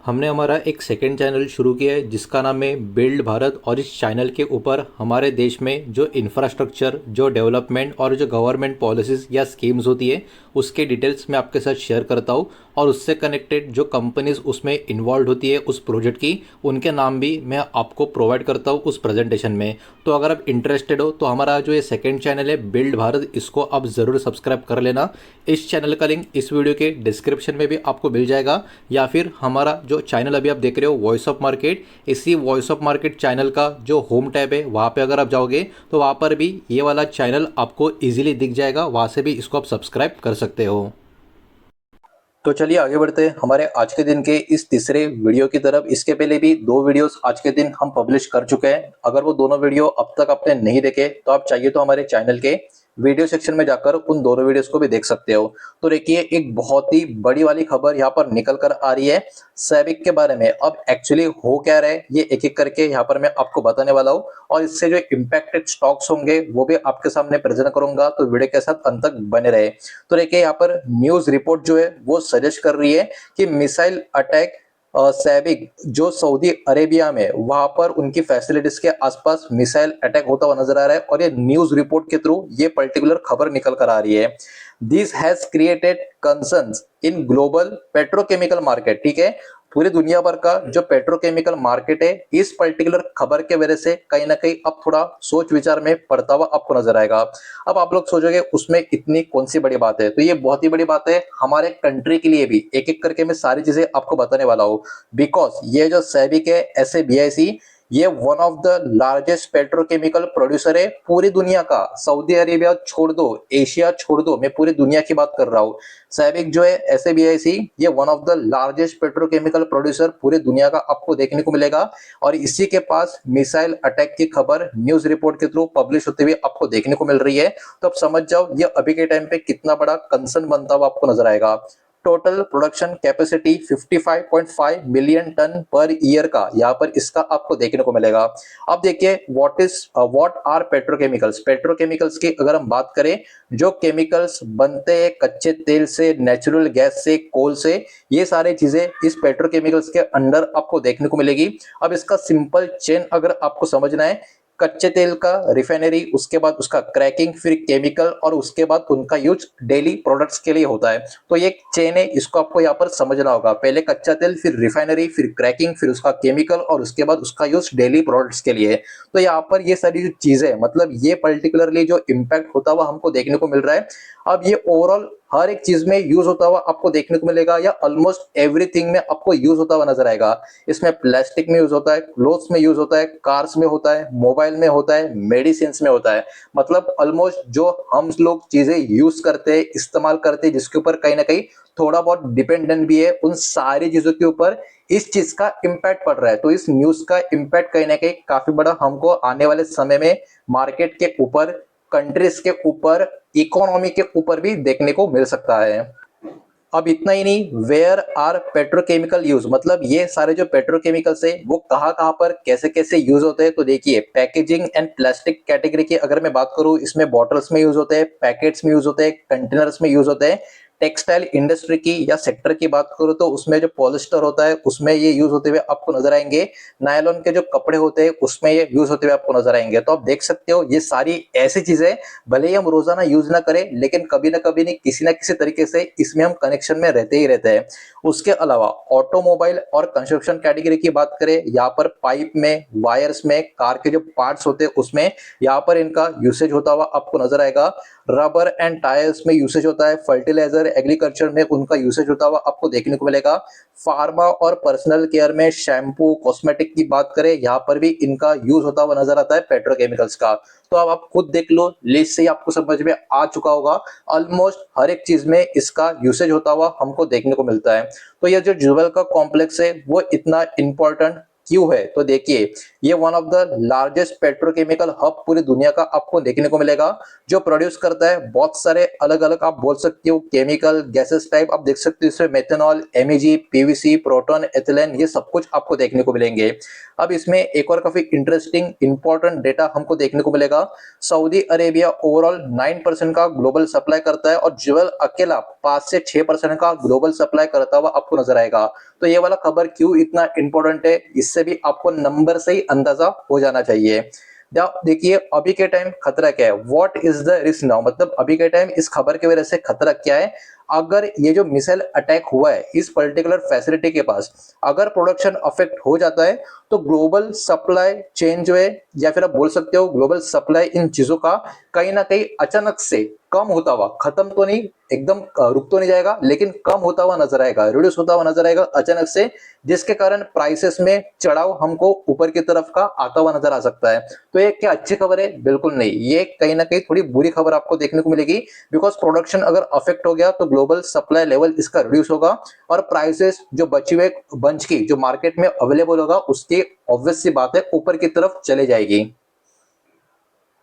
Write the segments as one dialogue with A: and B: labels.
A: हमने हमारा एक सेकंड चैनल शुरू किया है जिसका नाम है बिल्ड भारत। और इस चैनल के ऊपर हमारे देश में जो इंफ्रास्ट्रक्चर, जो डेवलपमेंट और जो गवर्नमेंट पॉलिसीज़ या स्कीम्स होती है उसके डिटेल्स मैं आपके साथ शेयर करता हूँ। और उससे कनेक्टेड जो कंपनीज उसमें इन्वॉल्व होती है उस प्रोजेक्ट की, उनके नाम भी मैं आपको प्रोवाइड करता हूँ उस प्रेजेंटेशन में। तो अगर आप इंटरेस्टेड हो तो हमारा जो ये सेकंड चैनल है बिल्ड भारत, इसको आप ज़रूर सब्सक्राइब कर लेना। इस चैनल का लिंक इस वीडियो के डिस्क्रिप्शन में भी आपको मिल जाएगा, या फिर हमारा जो चैनल अभी आप देख रहे हो वॉइस ऑफ मार्केट, इसी वॉइस ऑफ मार्केट चैनल का जो होम टैब है वहाँ पे अगर आप जाओगे तो वहाँ पर भी ये वाला चैनल आपको इजीली दिख जाएगा, वहाँ से भी इसको आप सब्सक्राइब कर सकते हो। तो चलिए आगे बढ़ते हैं हमारे आज के दिन के इस तीसरे वीडियो की तरफ। इसके पहले भी दो वीडियोस आज के दिन हम पब्लिश कर चुके हैं। अगर वो दोनों वीडियो अब तक आपने नहीं देखे तो आप चाहिए तो हमारे चैनल के वीडियो सेक्शन में जाकर उन दोनों वीडियोस को भी देख सकते हो। तो देखिए, एक बहुत ही बड़ी वाली खबर यहाँ पर निकल कर आ रही है सैबिक के बारे में। अब एक्चुअली हो क्या रहा है ये एक एक करके यहाँ पर मैं आपको बताने वाला हूँ, और इससे जो इम्पैक्टेड स्टॉक्स होंगे वो भी आपके सामने प्रेजेंट करूंगा, तो वीडियो के साथ अंत तक बने रहे। तो देखिए, यहाँ पर न्यूज रिपोर्ट जो है वो सजेस्ट कर रही है कि मिसाइल अटैक सैबिक जो सऊदी अरेबिया में वहां पर उनकी फैसिलिटीज के आसपास मिसाइल अटैक होता हुआ नजर आ रहा है, और ये न्यूज रिपोर्ट के थ्रू ये पर्टिकुलर खबर निकल कर आ रही है। This has created concerns in global petrochemical market. ठीक है, पूरी दुनिया भर का जो पेट्रोकेमिकल मार्केट है इस पर्टिकुलर खबर के वजह से कहीं ना कहीं अब थोड़ा सोच विचार में पड़ता हुआ आपको नजर आएगा। अब आप लोग सोचोगे उसमें इतनी कौन सी बड़ी बात है, तो ये बहुत ही बड़ी बात है हमारे कंट्री के लिए भी। एक एक करके मैं सारी चीजें आपको बताने वाला हूँ, बिकॉज ये जो सैबिक है, SABIC, ये one of the largest petrochemical producer है पूरी दुनिया का। सऊदी अरेबिया छोड़ दो, एशिया छोड़ दो, मैं पूरी दुनिया की बात कर रहा हूँ। सैबिक जो है, SABIC, ये one of the largest petrochemical producer पूरी दुनिया का आपको देखने को मिलेगा। और इसी के पास मिसाइल अटैक की खबर न्यूज रिपोर्ट के थ्रू पब्लिश होते हुए आपको देखने को मिल रही है। तो अब समझ जाओ ये अभी के टाइम पे कितना बड़ा कंसर्न बनता हुआ आपको नजर आएगा। Total production capacity 55.5 million ton per year का यहाँ पर इसका आपको देखने को मिलेगा। अब देखिए, व्हाट आर पेट्रोकेमिकल्स। पेट्रोकेमिकल्स की अगर हम बात करें, जो केमिकल्स बनते हैं कच्चे तेल से, नेचुरल गैस से, कोल से, ये सारी चीजें इस पेट्रोकेमिकल्स के अंडर आपको देखने को मिलेगी। अब इसका सिंपल चेन अगर आपको समझना है, कच्चे तेल का रिफाइनरी, उसके बाद उसका क्रैकिंग, फिर केमिकल, और उसके बाद उनका यूज डेली प्रोडक्ट्स के लिए होता है। तो ये एक चेन है, इसको आपको यहाँ पर समझना होगा। पहले कच्चा तेल, फिर रिफाइनरी, फिर क्रैकिंग, फिर उसका केमिकल, और उसके बाद उसका यूज डेली प्रोडक्ट्स के लिए। तो यहाँ पर ये सारी जो चीजें, मतलब ये पर्टिकुलरली जो इम्पैक्ट होता हुआ हमको देखने को मिल रहा है। अब ये ओवरऑल हर एक चीज में यूज होता हुआ आपको देखने को मिलेगा, या ऑलमोस्ट एवरीथिंग में आपको यूज होता हुआ नजर आएगा। इसमें प्लास्टिक में यूज होता है, क्लोथ्स में यूज होता है, कार्स में होता है, मोबाइल में होता है, मेडिसिन में होता है। मतलब ऑलमोस्ट जो हम लोग चीजें यूज करते हैं, इस्तेमाल करते हैं, जिसके ऊपर कहीं ना कहीं थोड़ा बहुत डिपेंडेंट भी है, उन सारी चीजों के ऊपर इस चीज का इम्पैक्ट पड़ रहा है। तो इस न्यूज का इम्पैक्ट कहीं ना कहीं काफी बड़ा हमको आने वाले समय में मार्केट के ऊपर, कंट्रीज के ऊपर, इकोनॉमी के ऊपर भी देखने को मिल सकता है। अब इतना ही नहीं, वेयर आर पेट्रोकेमिकल यूज, मतलब ये सारे जो पेट्रोकेमिकल्स है वो कहाँ कहाँ पर कैसे कैसे यूज होते हैं। तो देखिए, पैकेजिंग एंड प्लास्टिक कैटेगरी की अगर मैं बात करूं, इसमें बॉटल्स में यूज होते हैं, पैकेट्स में यूज होते हैं, कंटेनर्स में यूज होते हैं। टेक्सटाइल इंडस्ट्री की या सेक्टर की बात करूं तो उसमें जो पॉलिस्टर होता है उसमें ये यूज होते हुए आपको नजर आएंगे। नायलॉन के जो कपड़े होते हैं उसमें ये यूज होते हुए आपको नजर आएंगे। तो आप देख सकते हो ये सारी ऐसी चीजें, भले ही हम रोजाना यूज ना करें, लेकिन कभी ना कभी नहीं किसी ना किसी तरीके से इसमें हम कनेक्शन में रहते ही रहते हैं। उसके अलावा ऑटोमोबाइल और कंस्ट्रक्शन कैटेगरी की बात करें, यहाँ पर पाइप में, वायर्स में, कार के जो पार्ट्स होते हैं उसमें यहाँ पर इनका यूसेज होता हुआ आपको नजर आएगा। रबर एंड टायर्स में यूसेज होता है, फर्टिलाइजर, एग्रीकल्चर में उनका यूसेज होता हुआ आपको देखने को मिलेगा। फार्मा और पर्सनल केयर में शैम्पू, कॉस्मेटिक की बात करें, यहाँ पर भी इनका यूज होता हुआ नजर आता है पेट्रोकेमिकल्स का। तो अब आप खुद देख लो, लिस्ट से ही आपको समझ में आ चुका होगा, ऑलमोस्ट हर एक चीज में इसका यूसेज होता हुआ हमको देखने को मिलता है। तो ये जो ज्वेल का कॉम्प्लेक्स है वो इतना इंपॉर्टेंट
B: क्यों है? तो देखिए, ये one of the largest petrochemical hub पूरी दुनिया का आपको देखने को मिलेगा, जो प्रोड्यूस करता है बहुत सारे अलग-अलग आप बोल सकते हो केमिकल गैसेस टाइप आप देख सकते हो इसमें methanol, MEG, PVC, proton, ethylene ये सब कुछ आपको देखने को मिलेंगे। अब इसमें एक और काफी इंटरेस्टिंग इंपॉर्टेंट डेटा हमको देखने को मिलेगा। सऊदी अरेबिया ओवरऑल 9% का ग्लोबल सप्लाई करता है और ज्वेल अकेला 5 से 6% का ग्लोबल सप्लाई करता हुआ आपको नजर आएगा। तो ये वाला खबर क्यों इतना इंपॉर्टेंट है, इससे भी आपको नंबर से ही अंदाजा हो जाना चाहिए। देखिए अभी के टाइम खतरा क्या है, what is the risk now, मतलब अभी के टाइम इस खबर की वजह से खतरा क्या है। अगर ये जो मिसाइल अटैक हुआ है इस पर्टिकुलर फैसिलिटी के पास, अगर प्रोडक्शन अफेक्ट हो जाता है तो ग्लोबल सप्लाई चेन जो है, या फिर आप बोल सकते हो ग्लोबल सप्लाई इन चीजों का कहीं ना कहीं अचानक से कम होता हुआ, खत्म तो नहीं एकदम रुक तो नहीं जाएगा, लेकिन कम होता हुआ नजर आएगा, रिड्यूस होता हुआ नजर आएगा अचानक से, जिसके कारण प्राइसेस में चढ़ाव हमको ऊपर की तरफ का आता हुआ नजर आ सकता है। तो ये क्या अच्छी खबर है? बिल्कुल नहीं, ये कहीं ना कहीं थोड़ी बुरी खबर आपको देखने को मिलेगी। बिकॉज प्रोडक्शन अगर अफेक्ट हो गया तो ग्लोबल सप्लाई लेवल इसका रिड्यूस होगा और प्राइसेस जो बचे हुए बंच की जो मार्केट में अवेलेबल होगा उसकी ऑब्वियस सी बात है ऊपर की तरफ चले जाएगी।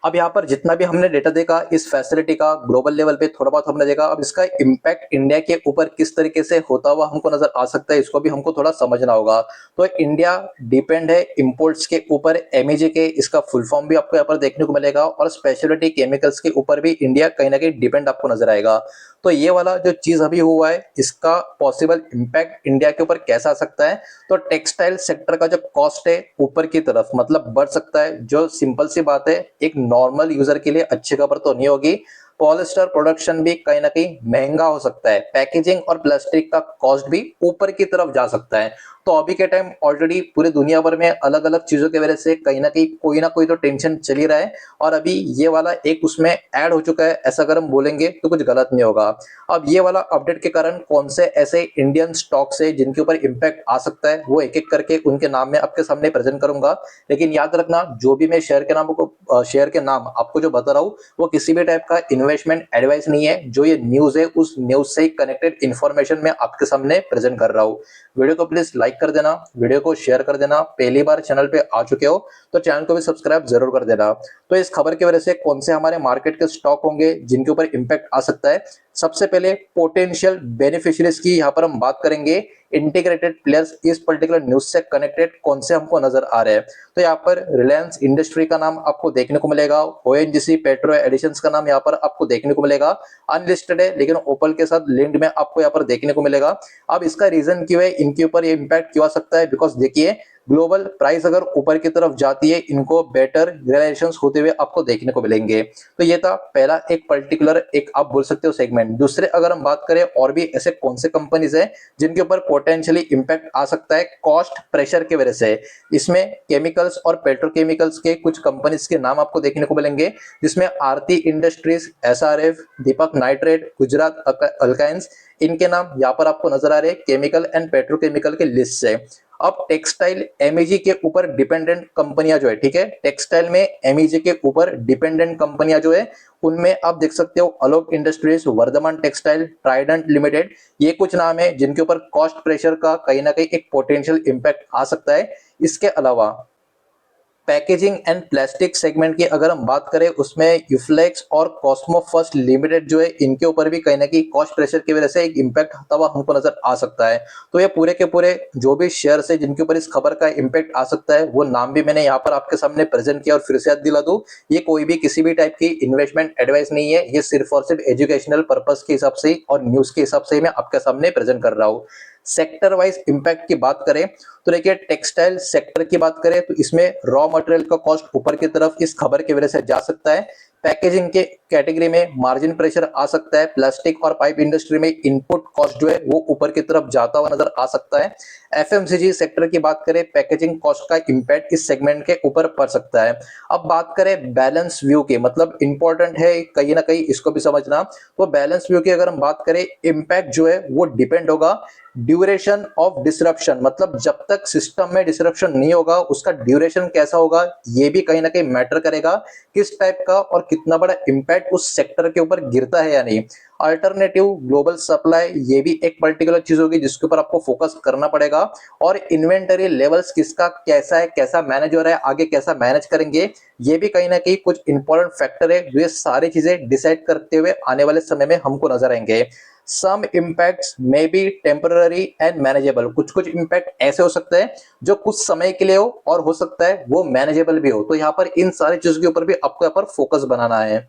B: अब यहाँ पर जितना भी हमने डेटा देखा इस फैसिलिटी का ग्लोबल लेवल पे थोड़ा बहुत हमने देखा, अब इसका इम्पैक्ट इंडिया के ऊपर किस तरीके से होता हुआ हमको नजर आ सकता है, इसको भी हमको थोड़ा समझना होगा। तो इंडिया डिपेंड है इंपोर्ट्स के ऊपर एमईजे के, इसका फुल फॉर्म भी आपको यहाँ पर देखने को मिलेगा, और स्पेशलिटी केमिकल्स के ऊपर भी इंडिया कहीं ना कहीं डिपेंड आपको नजर आएगा। तो ये वाला जो चीज अभी हुआ है इसका पॉसिबल इम्पैक्ट इंडिया के ऊपर कैसा आ सकता है, तो टेक्सटाइल सेक्टर का जो कॉस्ट है ऊपर की तरफ मतलब बढ़ सकता है, जो सिंपल सी बात है एक नॉर्मल यूजर के लिए अच्छी खबर तो नहीं होगी। पॉलिस्टर प्रोडक्शन भी कहीं ना कहीं महंगा हो सकता है, पैकेजिंग और प्लास्टिक का कॉस्ट भी ऊपर की तरफ जा सकता है। तो अभी के टाइम ऑलरेडी पूरे दुनिया भर में अलग अलग चीजों की वजह से कहीं ना कोई तो टेंशन चल ही रहा है, और अभी ये वाला एक उसमें ऐड हो चुका है, ऐसा अगर हम बोलेंगे तो कुछ गलत नहीं होगा। अब ये वाला अपडेट के कारण कौन से ऐसे इंडियन स्टॉक्स है जिनके ऊपर इंपैक्ट आ सकता है वो एक एक करके उनके नाम में आपके सामने प्रेजेंट करूंगा। लेकिन याद रखना जो भी मैं शेयर के नाम आपको जो बता रहा हूँ वो किसी भी टाइप का इन्वेस्टमेंट एडवाइस नहीं है, जो ये न्यूज है उस न्यूज से कनेक्टेड इन्फॉर्मेशन मैं आपके सामने प्रेजेंट कर रहा हूँ। वीडियो को प्लीज लाइक कर देना, वीडियो को शेयर कर देना, पहली बार चैनल पे आ चुके हो तो चैनल को भी सब्सक्राइब जरूर कर देना। तो इस खबर की वजह से कौन से हमारे मार्केट के स्टॉक होंगे जिनके ऊपर इंपैक्ट आ सकता है, सबसे पहले पोटेंशियल बेनिफिशियरीज की यहाँ पर हम बात करेंगे। इंटीग्रेटेड प्लेयर्स इस पर्टिकुलर न्यूज से कनेक्टेड कौन से हमको नजर आ रहे हैं, तो यहाँ पर रिलायंस इंडस्ट्री का नाम आपको देखने को मिलेगा, ओएनजीसी पेट्रो एडिशंस का नाम यहाँ पर आपको देखने को मिलेगा, अनलिस्टेड है लेकिन ओपल के साथ लिंक्ड में आपको यहाँ पर देखने को मिलेगा। अब इसका रीजन क्यों है, इनके ऊपर ये इंपैक्ट क्यों आ सकता है, बिकॉज देखिए ग्लोबल प्राइस अगर ऊपर की तरफ जाती है इनको बेटर रियलाइजेशंस होते हुए आपको देखने को मिलेंगे। तो ये था पहला एक पर्टिकुलर एक आप बोल सकते हो सेगमेंट। दूसरे अगर हम बात करें और भी ऐसे कौन से कंपनीज है जिनके ऊपर पोटेंशियली इंपैक्ट आ सकता है कॉस्ट प्रेशर की वजह से, इसमें केमिकल्स और पेट्रोकेमिकल्स के कुछ कंपनीज के नाम आपको देखने को मिलेंगे, जिसमें आरती इंडस्ट्रीज, एसआरएफ, दीपक नाइट्रेट, गुजरात अल्काइंस, इनके नाम यहाँ पर आपको नजर आ रहे हैं केमिकल एंड पेट्रोकेमिकल के लिस्ट से। अब टेक्सटाइल एमईजी के ऊपर डिपेंडेंट कंपनियां जो है, ठीक है, टेक्सटाइल में एमईजी के ऊपर डिपेंडेंट कंपनियां जो है उनमें आप देख सकते हो Alok Industries, Vardhman Textile, Trident Limited, ये कुछ नाम है जिनके ऊपर कॉस्ट प्रेशर का कहीं ना कहीं एक पोटेंशियल इंपैक्ट आ सकता है। इसके अलावा पैकेजिंग एंड प्लास्टिक सेगमेंट की अगर हम बात करें उसमें यूफ्लेक्स और कॉस्मो फर्स्ट लिमिटेड जो है इनके ऊपर भी कहीं ना कहीं कॉस्ट प्रेशर की वजह से एक इंपैक्ट आता हुआ हमको नजर आ सकता है। तो ये पूरे के पूरे जो भी शेयर्स है जिनके ऊपर इस खबर का इंपैक्ट आ सकता है वो नाम भी मैंने यहाँ पर आपके सामने प्रेजेंट किया, और फिर से याद दिला दूं ये कोई भी किसी भी टाइप की इन्वेस्टमेंट एडवाइस नहीं है, ये सिर्फ और सिर्फ एजुकेशनल पर्पज के हिसाब से और न्यूज के हिसाब से मैं आपके सामने प्रेजेंट कर रहा हूँ। सेक्टर वाइज इंपैक्ट की बात करें तो देखिए टेक्सटाइल सेक्टर की बात करें तो इसमें रॉ मटेरियल का कॉस्ट ऊपर की तरफ इस खबर की वजह से जा सकता है। पैकेजिंग के कैटेगरी में मार्जिन प्रेशर आ सकता है। प्लास्टिक और पाइप इंडस्ट्री में इनपुट कॉस्ट जो है वो ऊपर की तरफ जाता हुआ नजर आ सकता है। एफएमसीजी सेक्टर की बात करें पैकेजिंग कॉस्ट का इंपैक्ट इस सेगमेंट के ऊपर पड़ सकता है। अब बात करें बैलेंस व्यू की, मतलब इंपॉर्टेंट है कहीं ना कहीं इसको भी समझना, तो बैलेंस व्यू की अगर हम बात करें इंपैक्ट जो है वो डिपेंड होगा ड्यूरेशन ऑफ डिसरप्शन, मतलब जब तक सिस्टम में डिसरप्शन नहीं होगा उसका ड्यूरेशन कैसा होगा ये भी कहीं ना कहीं मैटर करेगा किस टाइप का और कितना बड़ा इम्पैक्ट उस सेक्टर के ऊपर गिरता है या नहीं। अल्टरनेटिव ग्लोबल सप्लाई ये भी एक पर्टिकुलर चीज होगी जिसके ऊपर आपको फोकस करना पड़ेगा। और इन्वेंटरी लेवल्स किसका कैसा है, कैसा मैनेज हो रहा है, आगे कैसा मैनेज करेंगे, ये भी कहीं ना कहीं कुछ इंपॉर्टेंट फैक्टर है जो ये सारी चीजें डिसाइड करते हुए आने वाले समय में हमको नजर आएंगे। Some impacts may be temporary and manageable, कुछ कुछ इम्पैक्ट ऐसे हो सकते हैं जो कुछ समय के लिए हो और हो सकता है वो मैनेजेबल भी हो। तो यहाँ पर इन सारी चीजों के ऊपर भी आपको यहाँ पर फोकस बनाना है।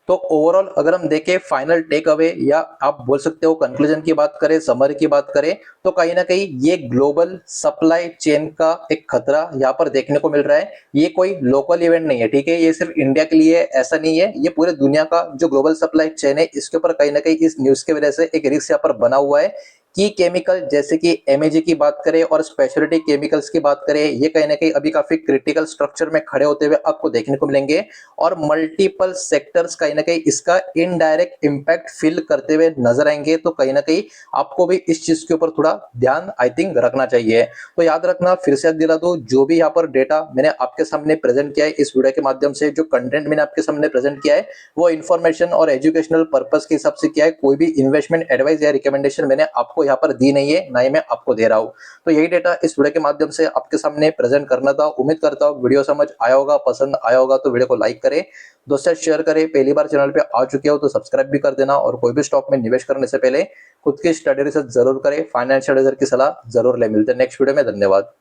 B: तो ओवरऑल अगर हम देखें फाइनल टेक अवे या आप बोल सकते हो कंक्लूजन की बात करें, समरी की बात करें, तो कहीं ना कहीं ये ग्लोबल सप्लाई चेन का एक खतरा यहाँ पर देखने को मिल रहा है। ये कोई लोकल इवेंट नहीं है, ठीक है, ये सिर्फ इंडिया के लिए ऐसा नहीं है, ये पूरे दुनिया का जो ग्लोबल सप्लाई चेन है इसके ऊपर कहीं ना कहीं इस न्यूज की वजह से एक रिस्क यहाँ पर बना हुआ है कि केमिकल जैसे कि एमएजी की बात करें और स्पेशलिटी केमिकल्स की बात करें, ये कहीं ना कहीं अभी काफी क्रिटिकल स्ट्रक्चर में खड़े होते हुए आपको देखने को मिलेंगे। और मल्टीपल सेक्टर्स कहीं ना कहीं इसका इनडायरेक्ट इंपैक्ट फील करते हुए नजर आएंगे। तो कहीं ना कहीं आपको भी इस चीज के ऊपर थोड़ा ध्यान आई थिंक रखना चाहिए। तो याद रखना, फिर से याद दिला दो, जो भी यहाँ पर डेटा मैंने आपके सामने प्रेजेंट किया है इस वीडियो के माध्यम से, जो कंटेंट मैंने आपके सामने प्रेजेंट किया है वो इन्फॉर्मेशन और एजुकेशनल पर्पस के हिसाब से किया है। कोई भी इन्वेस्टमेंट एडवाइस या रिकमेंडेशन मैंने आपको यहाँ पर दी नहीं है, ना ही मैं आपको दे रहा हूँ। तो यही डेटा इस वीडियो के माध्यम से आपके सामने प्रेजेंट करना था। उम्मीद करता हूँ वीडियो समझ आया होगा, पसंद आया होगा। तो वीडियो को लाइक करें, दोस्तों शेयर करें, पहली बार चैनल पे आ चुके हो तो सब्सक्राइब भी कर देना। और कोई भी स्टॉक में निवेश करने से पहले खुद की स्टडी रिसर्च जरूर करें, फाइनेंशियल एडवाइजर की सलाह जरूर ले। मिलते हैं नेक्स्ट वीडियो में, धन्यवाद।